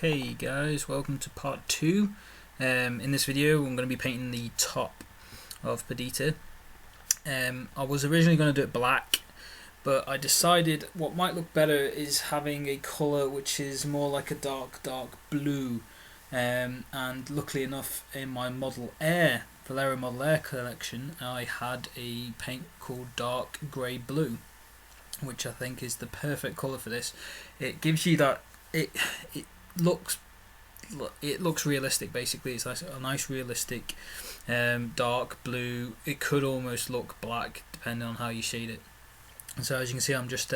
Okay guys, welcome to part 2. In this video I'm going to be painting the top of Perdita. I was originally going to do it black, but I decided what might look better is having a colour which is more like a dark blue, and luckily enough in my Valero Model Air collection I had a paint called dark grey blue, which I think is the perfect colour for this. It gives you that it looks realistic. Basically, it's like a nice realistic dark blue. It could almost look black depending on how you shade it. And so as you can see, I'm just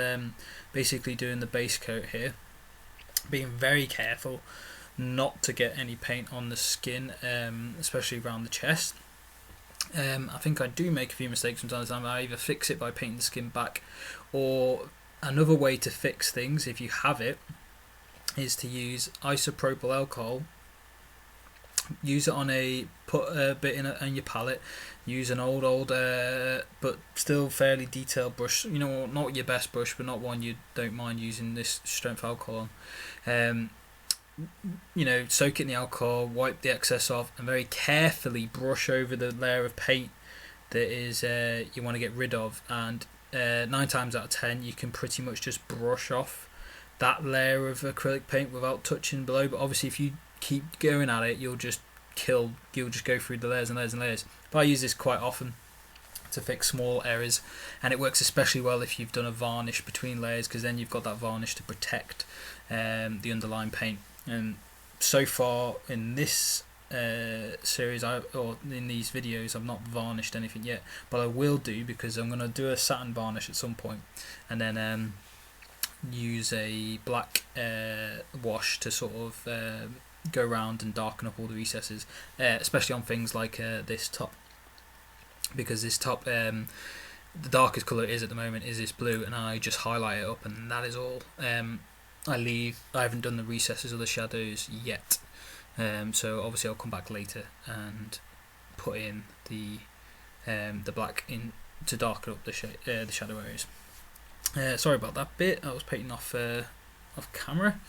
basically doing the base coat here, being very careful not to get any paint on the skin, especially around the chest. I think I do make a few mistakes sometimes. I either fix it by painting the skin back, or another way to fix things, if you have it, is to use isopropyl alcohol. Use it put a bit in your palette. Use an old but still fairly detailed brush. You know, not your best brush, but not one you don't mind using this strength alcohol on. You know, soak it in the alcohol, wipe the excess off, and very carefully brush over the layer of paint that is you want to get rid of. And 9 times out of 10 you can pretty much just brush off that layer of acrylic paint without touching below. But obviously if you keep going at it, you'll just go through the layers and layers and layers. But I use this quite often to fix small errors, and it works especially well if you've done a varnish between layers, because then you've got that varnish to protect the underlying paint. And so far in this series, or in these videos, I've not varnished anything yet, but I will do, because I'm going to do a satin varnish at some point, and then use a black wash to sort of go around and darken up all the recesses, especially on things like this top, because this top, the darkest colour it is at the moment is this blue, and I just highlight it up, and that is all. I haven't done the recesses or the shadows yet, so obviously I'll come back later and put in the black in to darken up the shadow areas. Sorry about that bit, I was painting off camera.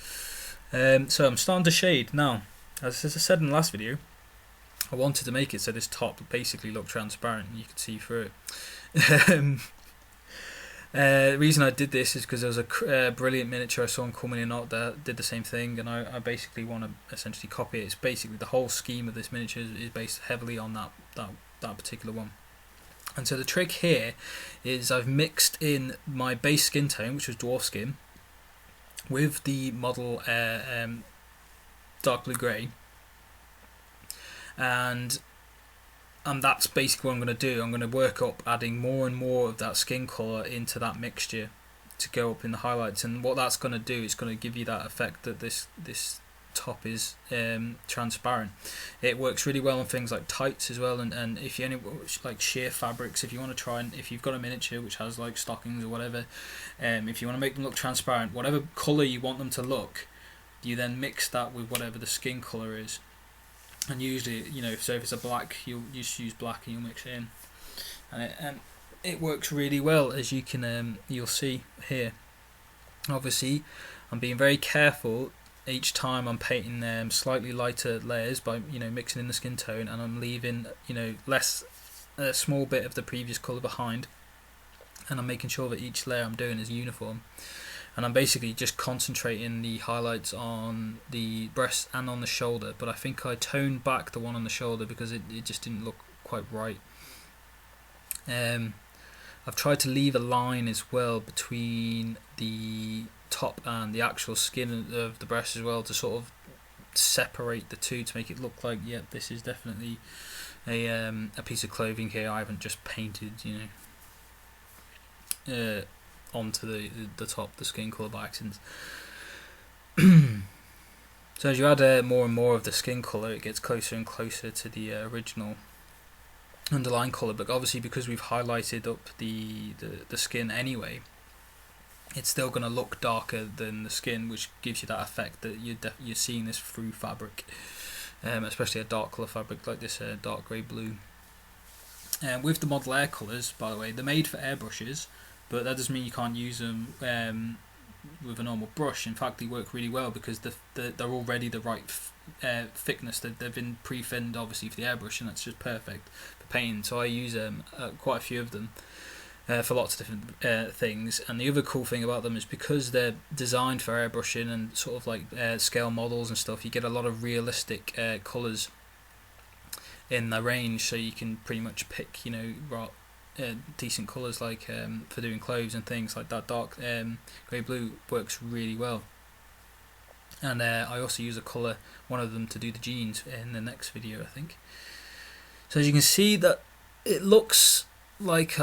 So I'm starting to shade now. As I said in the last video, I wanted to make it so this top basically looked transparent and you could see through it. The reason I did this is because there was a brilliant miniature I saw on Cool that did the same thing, and I basically want to essentially copy it. It's basically the whole scheme of this miniature is based heavily on that particular one. And so the trick here is I've mixed in my base skin tone, which was dwarf skin, with the model dark blue grey, and that's basically what I'm going to do. I'm going to work up adding more and more of that skin colour into that mixture to go up in the highlights. And what that's going to do is going to give you that effect that this top is transparent. It works really well on things like tights as well, and if you like sheer fabrics, if you want to try, and if you've got a miniature which has like stockings or whatever, if you want to make them look transparent, whatever colour you want them to look, you then mix that with whatever the skin colour is. And usually, you know, so if it's a black, you'll just use black and you'll mix it in, and it works really well, as you can you'll see here. Obviously I'm being very careful each time I'm painting slightly lighter layers by, you know, mixing in the skin tone, and I'm leaving, you know, a small bit of the previous colour behind, and I'm making sure that each layer I'm doing is uniform. And I'm basically just concentrating the highlights on the breast and on the shoulder, but I think I toned back the one on the shoulder because it just didn't look quite right. I've tried to leave a line as well between the top and the actual skin of the breast as well, to sort of separate the two, to make it look like, yeah, this is definitely a piece of clothing here. I haven't just painted, you know, onto the top, the skin colour by accident. So as you add more and more of the skin colour, it gets closer and closer to the original underlying colour. But obviously, because we've highlighted up the skin anyway, it's still going to look darker than the skin, which gives you that effect that you're seeing this through fabric, especially a dark colour fabric like this dark grey blue. With the Model Air colours, by the way, they're made for airbrushes, but that doesn't mean you can't use them with a normal brush. In fact, they work really well because they're already the right thickness. They've been pre-thinned obviously for the airbrush, and that's just perfect for painting. So I use quite a few of them for lots of different things. And the other cool thing about them is because they're designed for airbrushing and sort of like scale models and stuff, you get a lot of realistic colours in the range, so you can pretty much pick, decent colours like for doing clothes and things like that. Dark grey blue works really well. And I also use a colour, one of them, to do the jeans in the next video, I think. So as you can see, that it looks like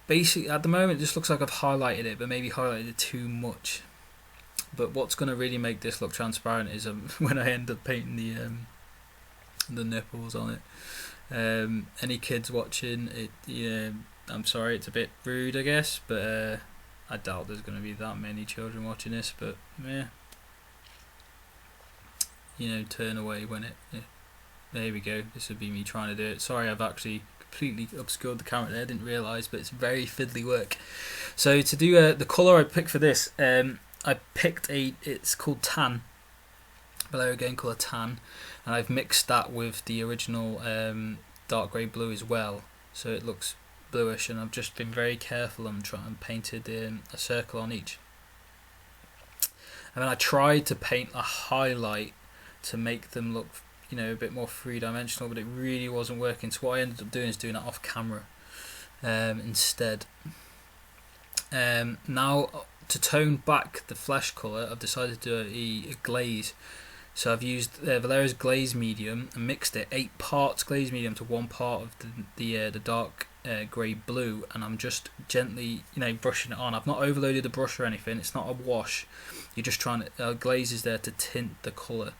basically at the moment it just looks like I've highlighted it, but maybe highlighted it too much. But what's going to really make this look transparent is when I end up painting the nipples on it. Any kids watching it, I'm sorry, it's a bit rude, I guess, but I doubt there's going to be that many children watching this. But yeah, turn away when it. There we go. This would be me trying to do it. Sorry, I've actually completely obscured the camera there. I didn't realise, but it's very fiddly work. So to do the colour I picked for this, I picked it's called Tan. Vallejo Game Colour Tan, and I've mixed that with the original dark grey blue as well, so it looks bluish. And I've just been very careful and painted a circle on each. And then I tried to paint a highlight to make them look, a bit more three-dimensional, but it really wasn't working. So what I ended up doing is doing that off camera instead. Now to tone back the flesh colour, I've decided to do a glaze. So I've used Vallejo's glaze medium and mixed it 8 parts glaze medium to 1 part of the dark grey blue, and I'm just gently brushing it on. I've not overloaded the brush or anything. It's not a wash. You're just trying to glaze is there to tint the colour.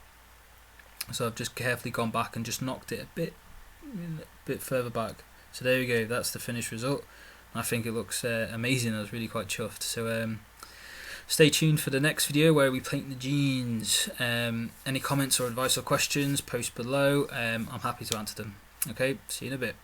So I've just carefully gone back and just knocked it a bit further back. So there we go. That's the finished result. I think it looks amazing. I was really quite chuffed. So stay tuned for the next video where we paint the jeans. Any comments or advice or questions, post below. I'm happy to answer them. Okay, see you in a bit.